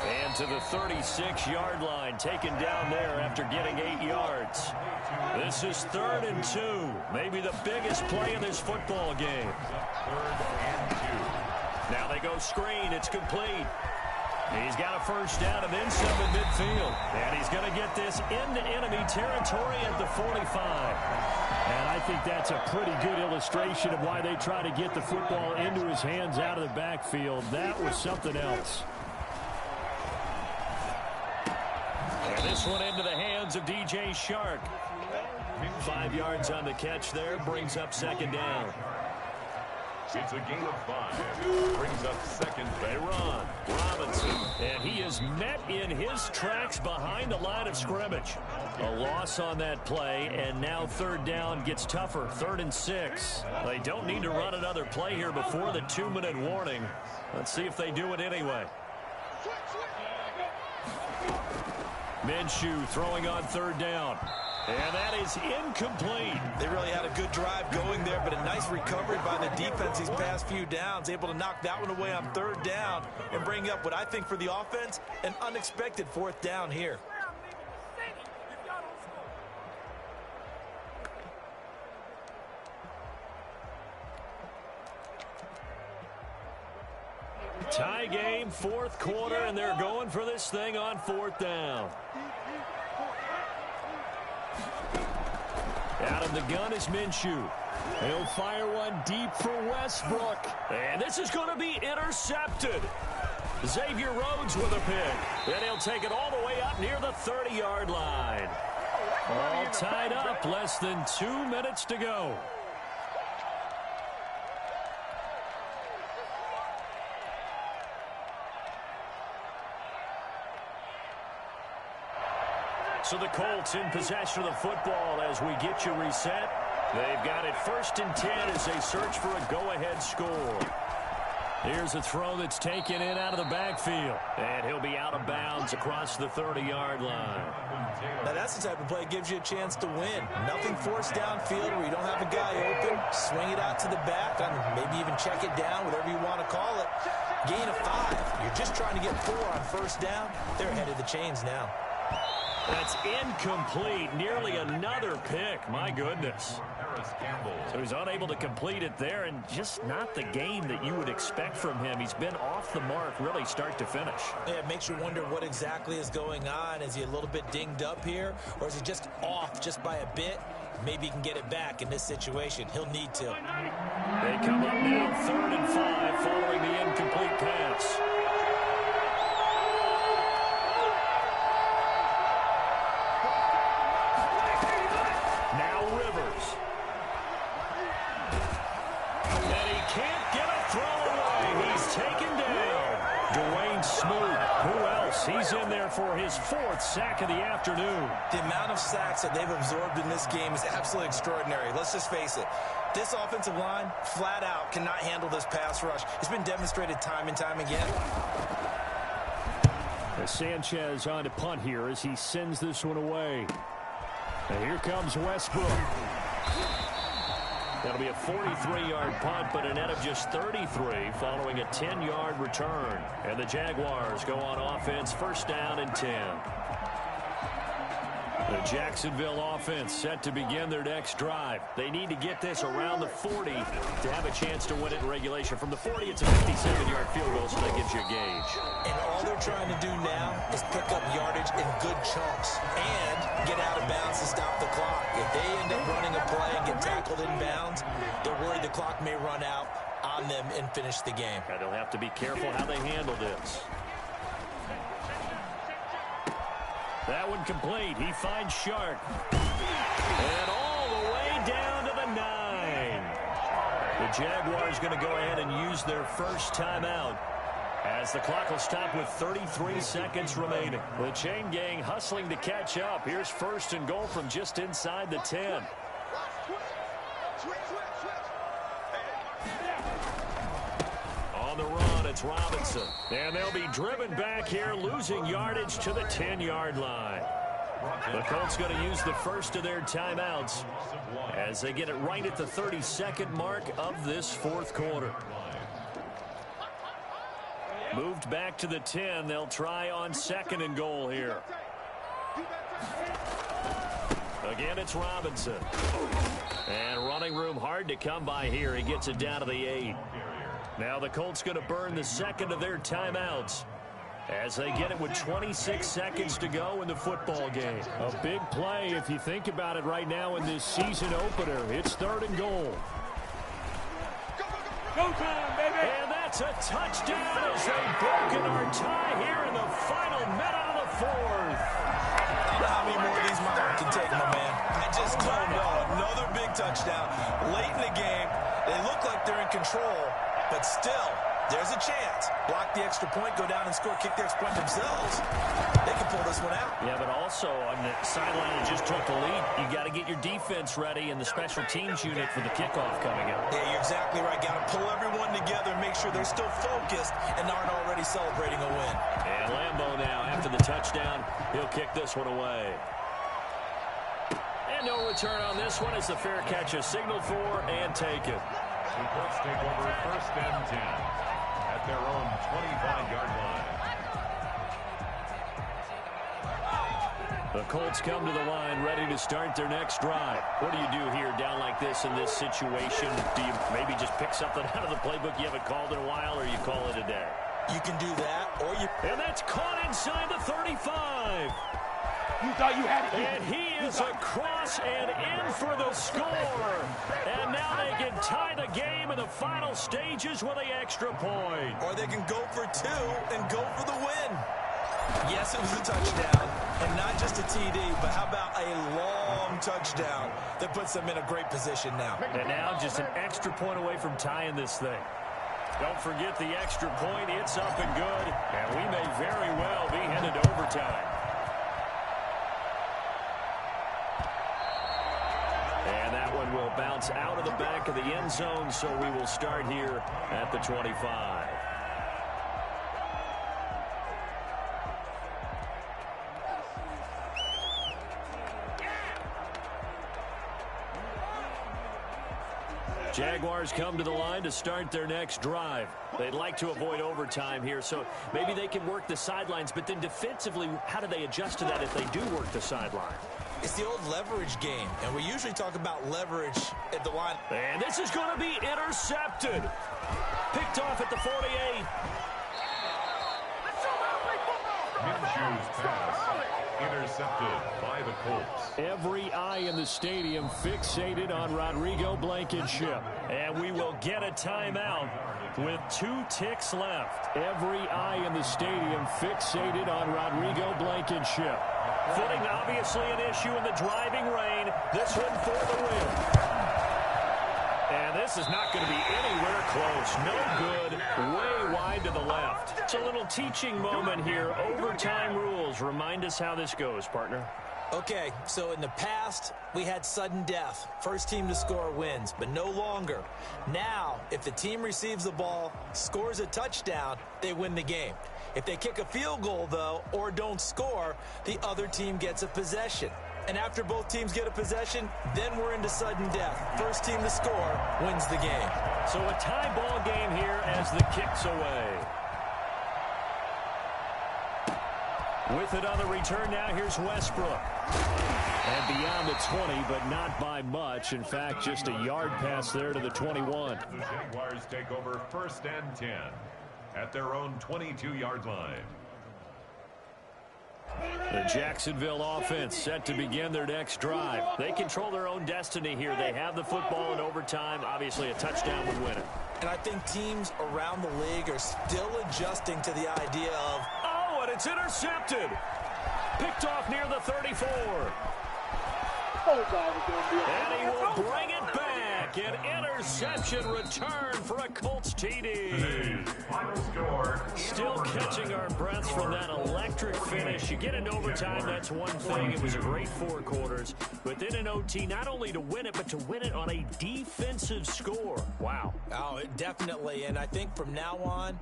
And to the 36-yard line, taken down there after getting 8 yards. This is 3rd and 2. Maybe the biggest play in this football game. 3rd and 2. Now they go screen. It's complete. He's got a 1st down and then some in midfield. And he's going to get this into enemy territory at the 45. And I think that's a pretty good illustration of why they try to get the football into his hands out of the backfield. That was something else. And this one into the hands of DJ Shark. 5 yards on the catch there, brings up 2nd down. It's a gain of 5. Brings up second. They run. Robinson. And he is met in his tracks behind the line of scrimmage. A loss on that play, and now third down gets tougher. 3rd and 6. They don't need to run another play here before the 2-minute warning. Let's see if they do it anyway. Minshew throwing on 3rd down. And that is incomplete. They really had a good drive going there, but a nice recovery by the defense these past few downs, able to knock that one away on 3rd down and bring up what I think for the offense, an unexpected 4th down here. Tie game, 4th quarter, and they're going for this thing on 4th down. Out of the gun is Minshew. He'll fire one deep for Westbrook. And this is going to be intercepted. Xavier Rhodes with a pick. And he'll take it all the way up near the 30-yard line. All tied up, less than 2 minutes to go. So the Colts in possession of the football as we get you reset. They've got it 1st and 10 as they search for a go-ahead score. Here's a throw that's taken in out of the backfield. And he'll be out of bounds across the 30-yard line. Now that's the type of play that gives you a chance to win. Nothing forced downfield where you don't have a guy open. Swing it out to the back and maybe even check it down, whatever you want to call it. Gain of 5. You're just trying to get 4 on 1st down. They're ahead of the chains now. That's incomplete. Nearly another pick. My goodness. So he's unable to complete it there, and just not the game that you would expect from him. He's been off the mark really start to finish. Yeah, it makes you wonder what exactly is going on. Is he a little bit dinged up here, or is he just off just by a bit? Maybe he can get it back in this situation. He'll need to. They come up now 3rd and 5 following the incomplete pass. He's in there for his 4th sack of the afternoon. The amount of sacks that they've absorbed in this game is absolutely extraordinary. Let's just face it. This offensive line, flat out, cannot handle this pass rush. It's been demonstrated time and time again. As Sanchez on to punt here as he sends this one away. And here comes Westbrook. That'll be a 43-yard punt, but a net of just 33 following a 10-yard return. And the Jaguars go on offense, 1st down and 10. The Jacksonville offense set to begin their next drive. They need to get this around the 40 to have a chance to win it in regulation. From the 40, it's a 57-yard field goal, so that gives you a gauge. And all they're trying to do now is pick up yardage in good chunks and get out of bounds to stop the clock. If they end up running a play and get tackled in bounds, they're worried the clock may run out on them and finish the game. And they'll have to be careful how they handle this. That one complete. He finds Shark. And all the way down to the 9. The Jaguars going to go ahead and use their first timeout as the clock will stop with 33 seconds remaining. The chain gang hustling to catch up. Here's 1st and goal from just inside the 10. On the run, it's Robinson. And they'll be driven back here, losing yardage to the 10-yard line. The Colts going to use the first of their timeouts as they get it right at the 32nd mark of this 4th quarter. Moved back to the 10. They'll try on 2nd and goal here. Again, it's Robinson. And running room hard to come by here. He gets it down to the 8. Now the Colts going to burn the 2nd of their timeouts as they get it with 26 seconds to go in the football game. A big play if you think about it right now in this season opener. It's 3rd and goal. Go time, baby! And that's a touchdown as they've broken our tie here in the final minute of the 4th. I don't know how many more of these my heart can take, my man. I just don't know. Another big touchdown late in the game. They look like they're in control, but still, there's a chance. Block the extra point, go down and score, kick the extra point themselves. They can pull this one out. Yeah, but also on the sideline that just took the lead, you got to get your defense ready and the special teams unit for the kickoff coming up. Yeah, you're exactly right. Got to pull everyone together and make sure they're still focused and aren't already celebrating a win. And Lambeau now, after the touchdown, he'll kick this one away. And no return on this one as the fair catch is signaled for and taken. The Colts take over first and 10 at their own 25-yard line. The Colts come to the line ready to start their next drive. What do you do here down like this in this situation? Do you maybe just pick something out of the playbook you haven't called in a while, or you call it a day? You can do that, or you... And that's caught inside the 35. You thought you had it. And he is across and in for the score. And now they can tie the game in the final stages with an extra point. Or they can go for two and go for the win. Yes, it was a touchdown, and not just a TD, but how about a long touchdown that puts them in a great position now. And now just an extra point away from tying this thing. Don't forget the extra point. It's up and good, and we may very well be headed to overtime. And that one will bounce out of the back of the end zone, so we will start here at the 25. Jaguars come to the line to start their next drive. They'd like to avoid overtime here, so maybe they can work the sidelines, but then defensively, how do they adjust to that if they do work the sideline? It's the old leverage game, and we usually talk about leverage at the line. And this is going to be intercepted. Picked off at the 48. Minshew's pass intercepted by the Colts. Every eye in the stadium fixated on Rodrigo Blankenship. And we will get a timeout with 2 ticks left. Every eye in the stadium fixated on Rodrigo Blankenship. Footing obviously an issue in the driving rain. This one for the win. And this is not going to be anywhere close. No good. Way wide to the left. It's a little teaching moment here. Overtime rules. Remind us how this goes, partner. Okay, so in the past, we had sudden death. First team to score wins, but no longer. Now, if the team receives the ball, scores a touchdown, they win the game. If they kick a field goal, though, or don't score, the other team gets a possession. And after both teams get a possession, then we're into sudden death. First team to score wins the game. So a tie ball game here as the kick's away. With it on the return now, here's Westbrook. And beyond the 20, but not by much. In fact, just a yard pass there to the 21. The Jaguars take over first and 10 at their own 22-yard line. The Jacksonville offense set to begin their next drive. They control their own destiny here. They have the football in overtime. Obviously, a touchdown would win it. And I think teams around the league are still adjusting to the idea of... Oh, and it's intercepted. Picked off near the 34. And he will bring it back. An interception return for a Colts TD. Final score. Still catching our breaths from that electric finish. You get into overtime, that's one thing. It was a great 4 quarters. But then in OT, not only to win it, but to win it on a defensive score. Wow. Oh, definitely. And I think from now on,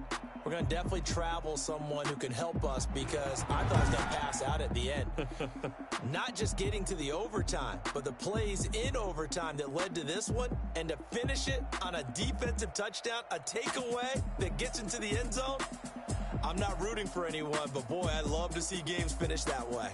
we're going to definitely travel someone who can help us because I thought I was going to pass out at the end. Not just getting to the overtime, but the plays in overtime that led to this one, and to finish it on a defensive touchdown, a takeaway that gets into the end zone. I'm not rooting for anyone, but boy, I'd love to see games finish that way.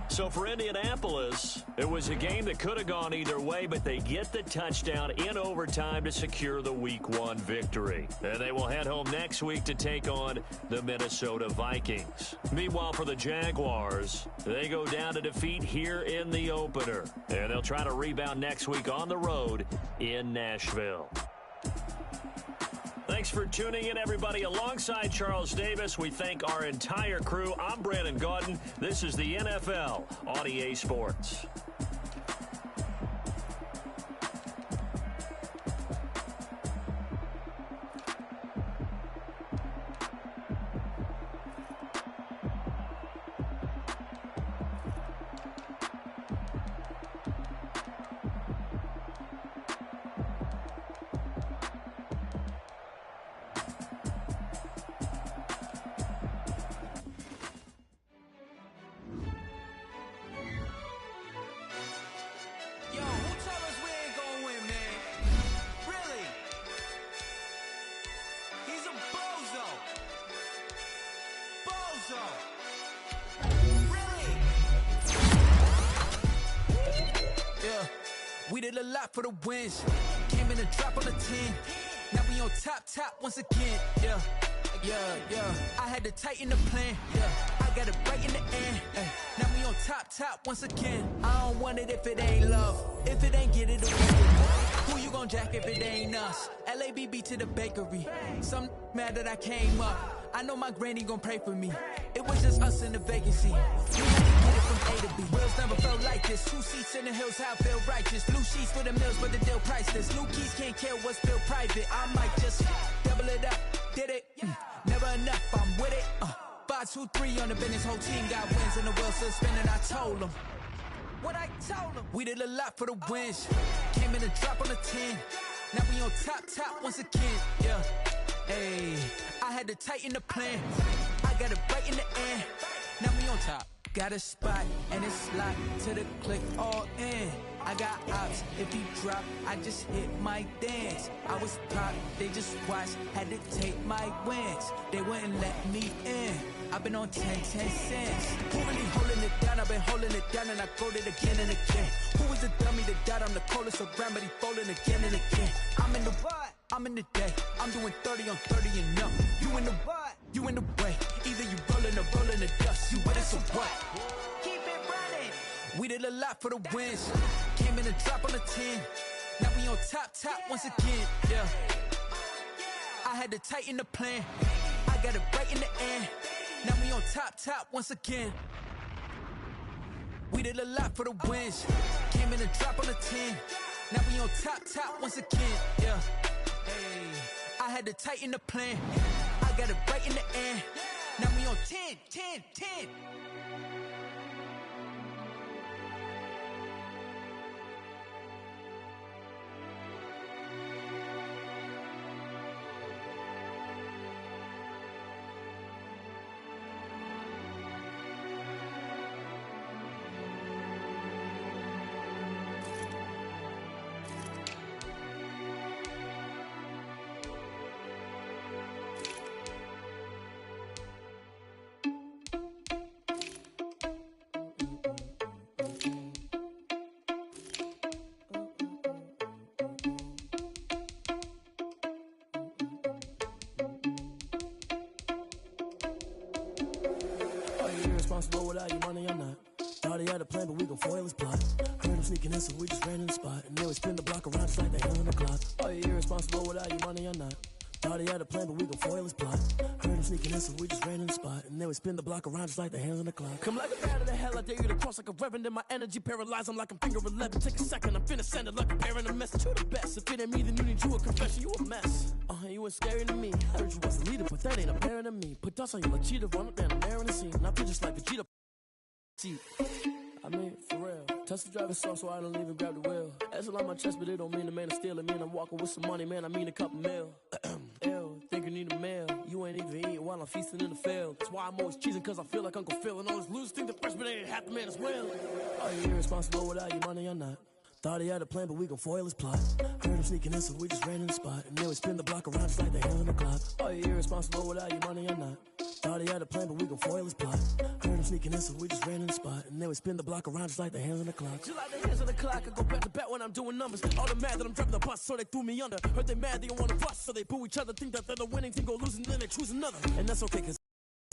So for Indianapolis, it was a game that could have gone either way, but they get the touchdown in overtime to secure the Week 1 victory. And they will head home next week to take on the Minnesota Vikings. Meanwhile, for the Jaguars, they go down to defeat here in the opener. And they'll try to rebound next week on the road in Nashville. Thanks for tuning in, everybody. Alongside Charles Davis, we thank our entire crew. I'm Brandon Gaudin. This is the NFL on EA Sports. We did a lot for the wins. Came in a drop on the 10. Now we on top once again. Yeah. I had to tighten the plan. I got it right in the end. Now we on top once again. I don't want it if it ain't love. If it ain't get it away. Who you gon' jack if it ain't us? LABB to the bakery. Some mad that I came up. I know my granny gon' pray for me. It was just us in the vacancy. We had to get it from A to B. Wheels never felt like this. 2 seats in the hills, how I feel righteous. Blue sheets for the mills, but the deal priceless. New keys can't kill what's still private. I might just double it up. Did it? Never enough, I'm with it. 5, 2, 3 on the business. Whole team got wins and the wheels still spinning. I told them what I told them. We did a lot for the wins. Came in a drop on the 10. Now we on top once again. Yeah. Hey, I had to tighten the plan. I got it right in the end. Now we on top. Got a spot and it's locked to the click all in. I got ops, if he drop, I just hit my dance. I was pop, they just watched, had to take my wins. They wouldn't let me in. I've been on 10 cents. Who really holding it down? I've been holding it down and I go it again and again. Who was the dummy that died on the coldest around, but he folding again and again. I'm in the what? I'm in the day. I'm doing 30 on 30 and up. You in the what? You in the way. Either you rolling or rolling the dust. You with us or what? Keep it running. We did a lot for the wins. Came in a drop on the 10. Now we on top once again. Yeah. I had to tighten the plan. I got it right in the end. Now we on top once again. We did a lot for the wins. Came in a drop on the 10. Now we on top once again. Yeah. Hey, I had to tighten the plan. I got it right in the end. Now we on 10. Responsible without your money, I'm not. Thought he had a plan, but we gon' foil his plot. Heard him sneaking in, so we just ran in the spot. And then we spin the block around just like the hell in the clock. Oh, you're irresponsible without your money, I'm not. Thought he had a plan, but we gon' foil his plot. Heard him sneaking in, so we just ran in the spot. And then we spin the block around just like the hands on the clock. Come like a bat of the hell, I dare you to cross like a reverend. In my energy paralyzed, I'm like I'm finger 11. Take a second, I'm finna send it like a parent a message. You the best, if it ain't me, then you need you a confession. You a mess, you ain't scary to me. Heard you was a leader, but that ain't apparent to me. Put dust on you like cheetah, run up down, I'm airing the scene. I feel just like Vegeta. I mean, for real. Touch the driver's soft so I don't even grab the wheel. That's a lot on my chest, but it don't mean the man is stealing. Mean I'm walking with some money, man, I mean a couple mil. Ew, think you need a meal. You ain't even eating while I'm feasting in the field. That's why I'm always cheesing, cause I feel like Uncle Phil. And all those losers think the freshman ain't half the man as well. Oh, you're irresponsible without your money, I'm not. Thought he had a plan, but we gon' foil his plot. Heard him sneaking in, so we just ran in the spot. And then we spin the block around just like the hell in the clock. Oh, you're irresponsible without your money, I'm not. Thought he had a plan, but we gon' foil his plot. Heard him sneaking in, so we just ran in the spot. And then we spin the block around just like the hands on the clock. Just like the hands on the clock, I go back to back when I'm doing numbers. All the mad that I'm driving the bus, so they threw me under. Heard they mad, they don't wanna bust, so they boo each other. Think that they're the winning team, go losing, then they choose another. And that's okay, cause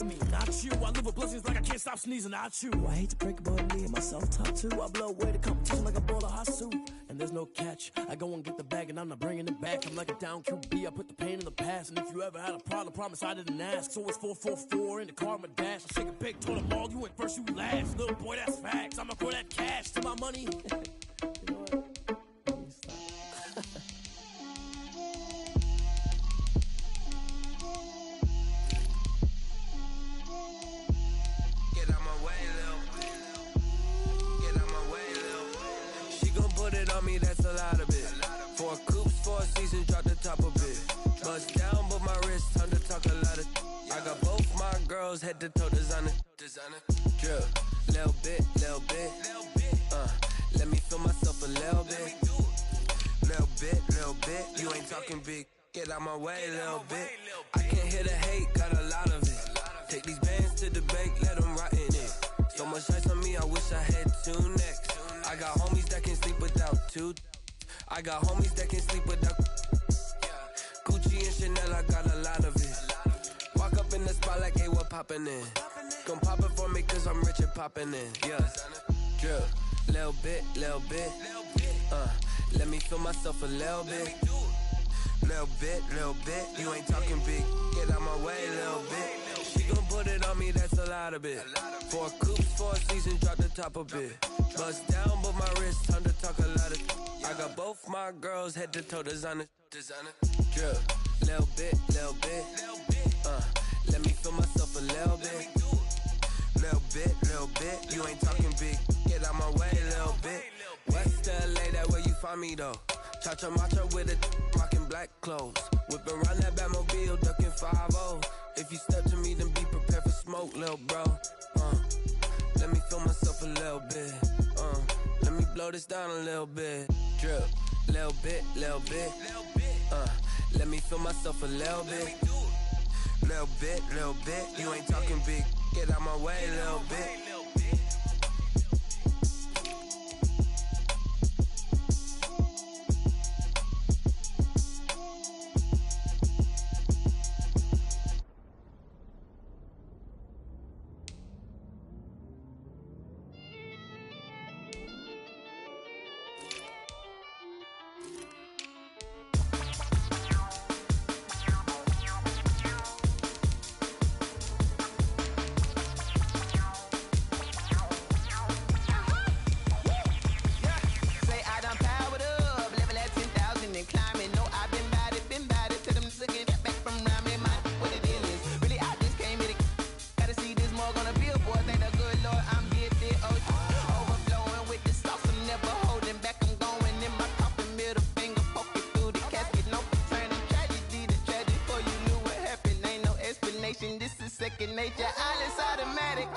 me, not you. I live with blessings like I can't stop sneezing, not you. I hate to break it, but me and myself top two. I blow away the competition like a bowl of hot soup. And there's no catch. I go and get the bag and I'm not bringing it back. I'm like a down QB, I put the pain in the past. And if you ever had a problem, promise I didn't ask. So it's 444 in the car, my dash. I shake a big, told them all, you went first, you last. Little boy, that's facts. I'ma throw that cash to my money. You know what? Let me stop. On me, that's a lot of it. 4 coops, 4 seasons, drop the top of it. Bust down, but my wrist, time to talk a lot of. I got both my girls head to toe designer. Drip, little bit. Let me feel myself a little bit. Little bit. You ain't talking big. Get out my way, little bit. I can't hear the hate, got a lot of it. Take these bands to the bank, let them rot in it. So much ice on me, I wish I had 2 necks. I got homies that can sleep without two. I got homies that can sleep without Gucci and Chanel, I got a lot of it. Walk up in the spot like, hey, what poppin' in? Gon' pop it for me cause I'm rich and poppin' in. Yeah, drip, little bit. Let me feel myself a little bit. Little bit, you ain't talking big. Get out my way, little bit. She gon' put it on me, that's a lot of it. 4 coops, 4 seasons, drop the top a bit. Bust down, but my wrist, time to talk a lot of. I got both my girls, head to toe designer. Drip, little bit. Let me feel myself a little bit. Little bit, you ain't talking big. Get out my way, little bit. West LA, that where you find me though. Cha-cha matcha with it, rockin' black clothes. Whippin' around that Batmobile, duckin' 5-0. If you step to me, then be prepared for smoke, lil' bro. Let me feel myself a little bit. Let me blow this down a little bit. Drip, little bit. Let me feel myself a little bit. Little bit. You ain't talking big. Get out my way, little bit. This is second nature, all is automatic.